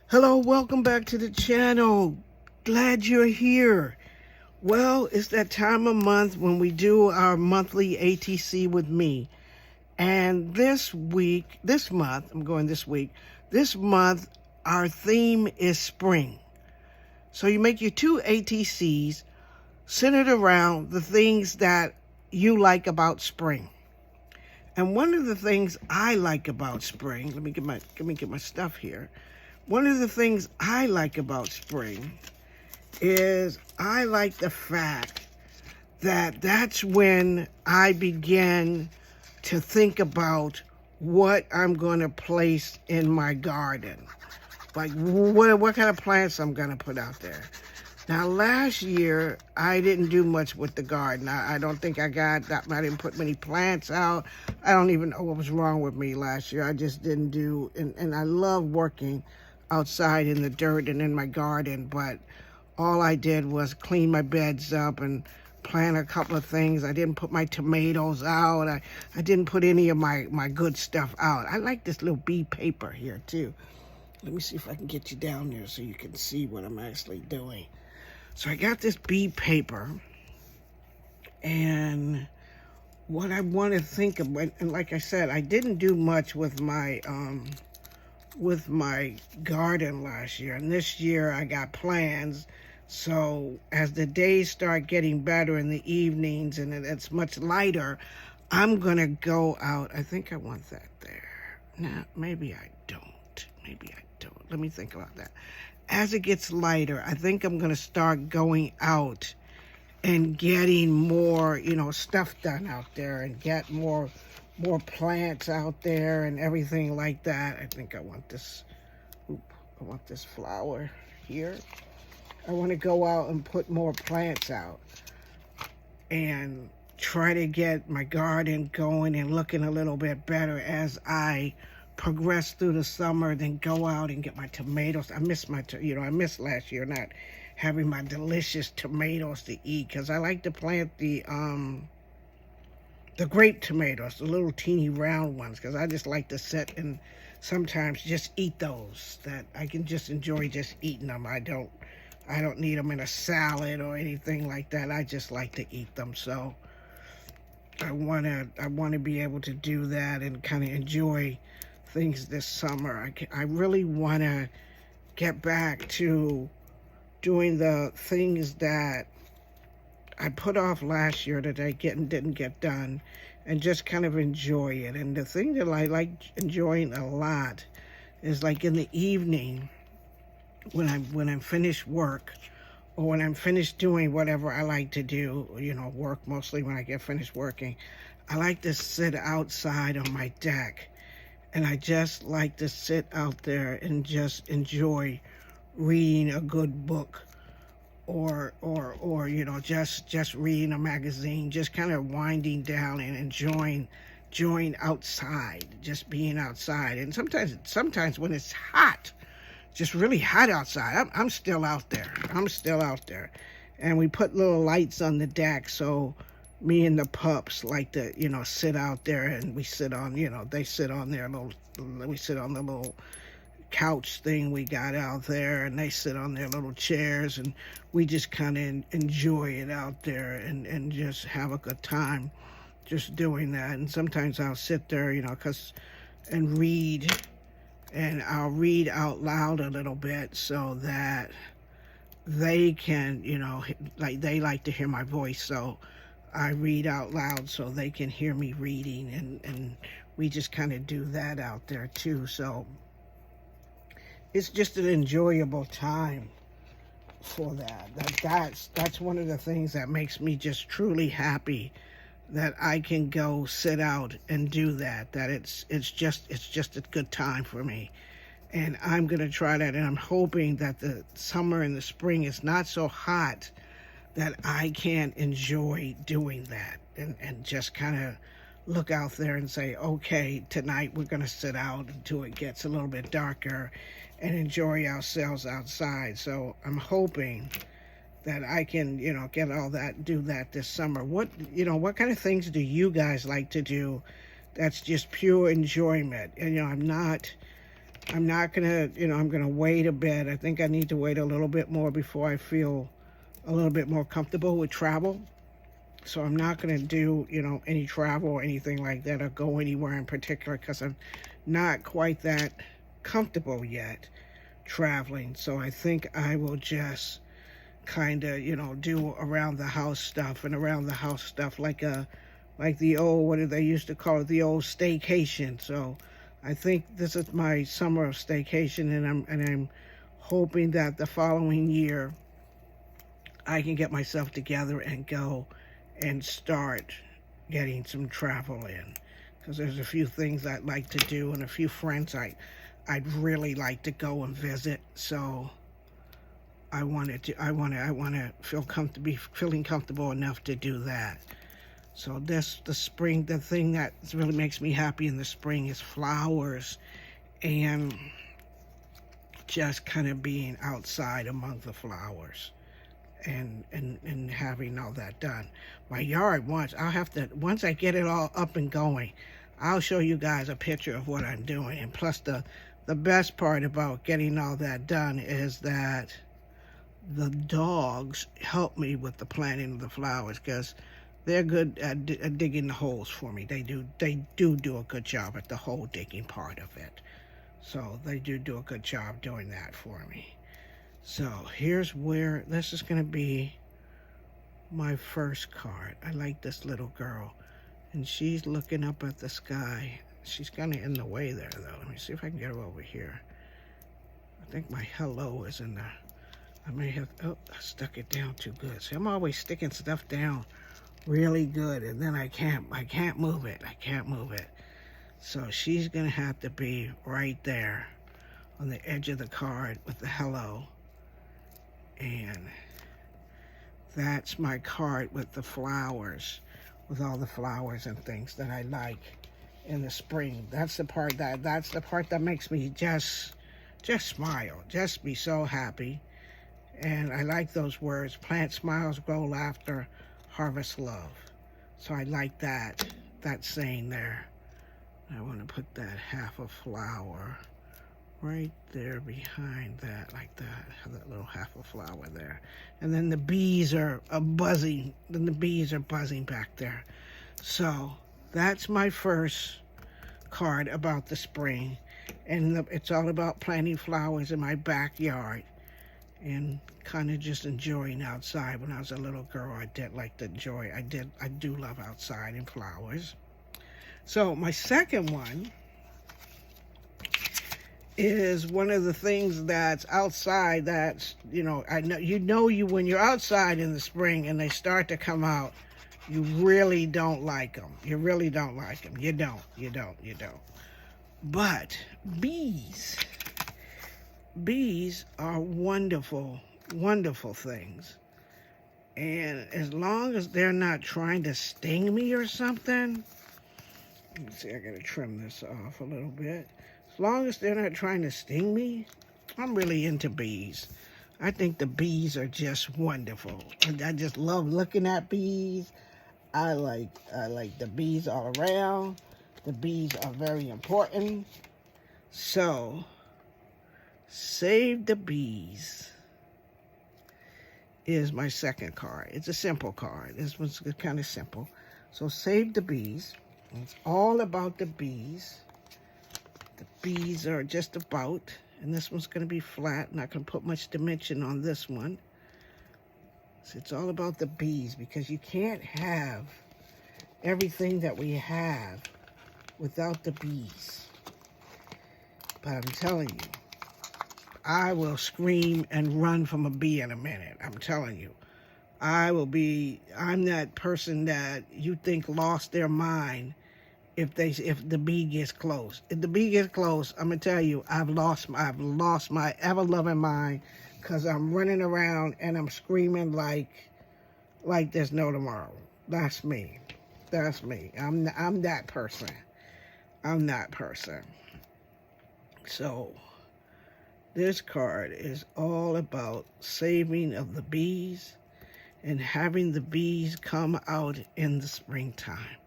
Hello, welcome back to the channel. Glad you're here. Well, it's that time of month when we do our monthly ATC with me. And this month, our theme is spring. So you make your two ATCs centered around the things that you like about spring. And one of the things I like about spring, let me get my stuff here. One of the things I like about spring is I like the fact that that's when I begin to think about what I'm going to place in my garden. Like what kind of plants I'm going to put out there. Now, last year, I didn't do much with the garden. I don't think I didn't put many plants out. I don't even know what was wrong with me last year. I just didn't do, and I love working outside in the dirt and in my garden, but all I did was clean my beds up and plant a couple of things. I didn't put my tomatoes out. I didn't put any of my good stuff out. I like this little bee paper here, too. Let me see if I can get you down there so you can see what I'm actually doing. So I got this bee paper, and what I want to think of, and like I said, I didn't do much with my garden last year, and this year I got plans. So as the days start getting better in the evenings and it's much lighter, I'm gonna go out. I think I want that there. Nah, maybe I don't. Let me think about that. As it gets lighter, I think I'm going to start going out and getting more, stuff done out there and get more plants out there and everything like that. I think I want this flower here. I want to go out and put more plants out and try to get my garden going and looking a little bit better as I progress through the summer, then go out and get my tomatoes. I miss last year not having my delicious tomatoes to eat, because I like to plant the grape tomatoes, the little teeny round ones, because I just like to sit and sometimes just eat those. That I can just enjoy just eating them. I don't need them in a salad or anything like that. I just like to eat them. So I want to be able to do that and kind of enjoy things this summer. I really want to get back to doing the things that I put off last year that I didn't get done, and just kind of enjoy it. And the thing that I like enjoying a lot is like in the evening when I'm finished work, or when I'm finished doing whatever I like to do, work mostly when I get finished working. I like to sit outside on my deck. And I just like to sit out there and just enjoy reading a good book, or just reading a magazine, just kind of winding down and enjoying outside, just being outside. And sometimes when it's hot, just really hot outside, I'm still out there. And we put little lights on the deck, so me and the pups like to, sit out there, and we sit on, they sit on we sit on the little couch thing we got out there, and they sit on their little chairs, and we just kind of enjoy it out there and just have a good time just doing that. And sometimes I'll sit there, and read, and I'll read out loud a little bit so that they can, they like to hear my voice, so I read out loud so they can hear me reading, and we just kind of do that out there too. So it's just an enjoyable time for that. That's one of the things that makes me just truly happy, that I can go sit out and do that. That it's just a good time for me. And I'm going to try that, and I'm hoping that the summer and the spring is not so hot that I can't enjoy doing that, and just kind of look out there and say, okay, tonight we're going to sit out until it gets a little bit darker and enjoy ourselves outside. So I'm hoping that I can, get all that, do that this summer. What kind of things do you guys like to do that's just pure enjoyment? And, I'm not I'm not gonna, I'm gonna wait a bit. I think I need to wait a little bit more before I feel a little bit more comfortable with travel. So I'm not gonna do, any travel or anything like that or go anywhere in particular because I'm not quite that comfortable yet traveling. So I think I will just kind of, do around the house stuff and around the house stuff like the old, what did they used to call it, the old staycation. So I think this is my summer of staycation, and I'm hoping that the following year I can get myself together and go and start getting some travel in, because there's a few things I'd like to do and a few friends I'd really like to go and visit. So I want to feeling comfortable enough to do that. So the spring, the thing that really makes me happy in the spring is flowers and just kind of being outside among the flowers and having all that done. My yard, once I get it all up and going, I'll show you guys a picture of what I'm doing. And plus the best part about getting all that done is that the dogs help me with the planting of the flowers, because they're good at digging the holes for me. They do a good job at the hole digging part of it. So they do a good job doing that for me. So here's where, this is going to be my first card. I like this little girl, and she's looking up at the sky. She's kind of in the way there, though. Let me see if I can get her over here. I think my hello is in there. I may have, I stuck it down too good. See, I'm always sticking stuff down really good, and then I can't move it. I can't move it. So she's gonna have to be right there on the edge of the card with the hello. And that's my card with the flowers, with all the flowers and things that I like in the spring. That's the part that makes me just smile, just be so happy. And I like those words: plant smiles, grow laughter, harvest love. So I like that saying there. I want to put that half a flower right there behind that, like that. Have that little half a flower there. And then the bees are buzzing. Then the bees are buzzing back there. So that's my first card about the spring. And it's all about planting flowers in my backyard and kind of just enjoying outside. When I was a little girl, I did like to enjoy. I do love outside and flowers. So my second one is one of the things that's outside that's, I know, when you're outside in the spring and they start to come out, you really don't like them. You really don't like them. You don't. But bees are wonderful, wonderful things. And as long as they're not trying to sting me or something, let me see, I gotta trim this off a little bit. As long as they're not trying to sting me, I'm really into bees. I think the bees are just wonderful. And I just love looking at bees. I like the bees all around. The bees are very important. So, Save the Bees is my second card. It's a simple card. This one's kind of simple. So Save the Bees. It's all about the bees. The bees are just about, and this one's going to be flat. Not going to put much dimension on this one. So it's all about the bees, because you can't have everything that we have without the bees. But I'm telling you, I will scream and run from a bee in a minute. I'm telling you. I'm that person that you think lost their mind if the bee gets close. If the bee gets close, I'm gonna tell you, I've lost my ever-loving mind, because I'm running around and I'm screaming like there's no tomorrow. That's me. That's me. I'm that person. I'm that person. So this card is all about saving of the bees and having the bees come out in the springtime.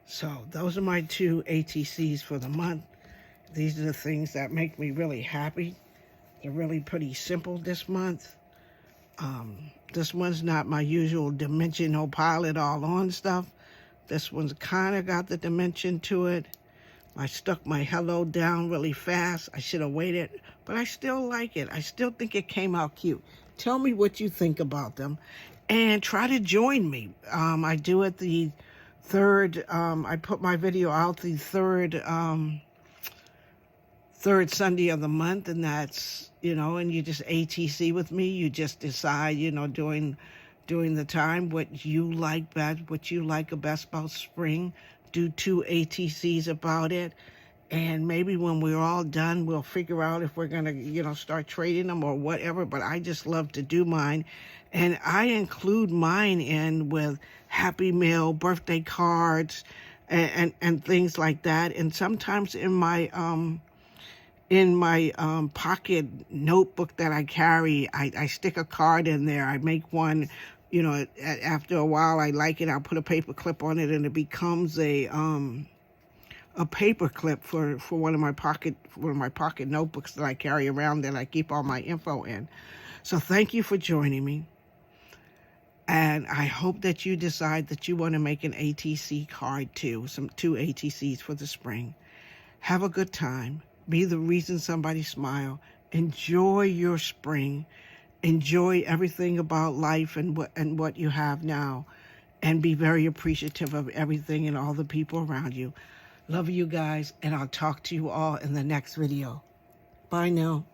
So those are my two ATCs for the month. These are the things that make me really happy. They're really pretty simple this month. This one's not my usual dimensional pilot all on stuff. This one's kind of got the dimension to it. I stuck my hello down really fast. I should have waited, but I still like it. I still think it came out cute. Tell me what you think about them, and try to join me. I do it the third, I put my video out the third Sunday of the month, and that's, and you just ATC with me. You just decide, during the time what you like best, what you like best about spring. Do 2 ATCs about it, and maybe when we're all done, we'll figure out if we're gonna, start trading them or whatever. But I just love to do mine, and I include mine in with Happy Mail, birthday cards, and things like that. And sometimes in my pocket notebook that I carry, I stick a card in there. I make one. After a while, I like it. I'll put a paper clip on it, and it becomes a paper clip for one of my pocket notebooks that I carry around that I keep all my info in. So thank you for joining me, and I hope that you decide that you want to make an ATC card too, 2 ATCs for the spring. Have a good time. Be the reason somebody smile. Enjoy your spring. Enjoy everything about life and what you have now, and be very appreciative of everything and all the people around you. Love you guys, and I'll talk to you all in the next video. Bye now.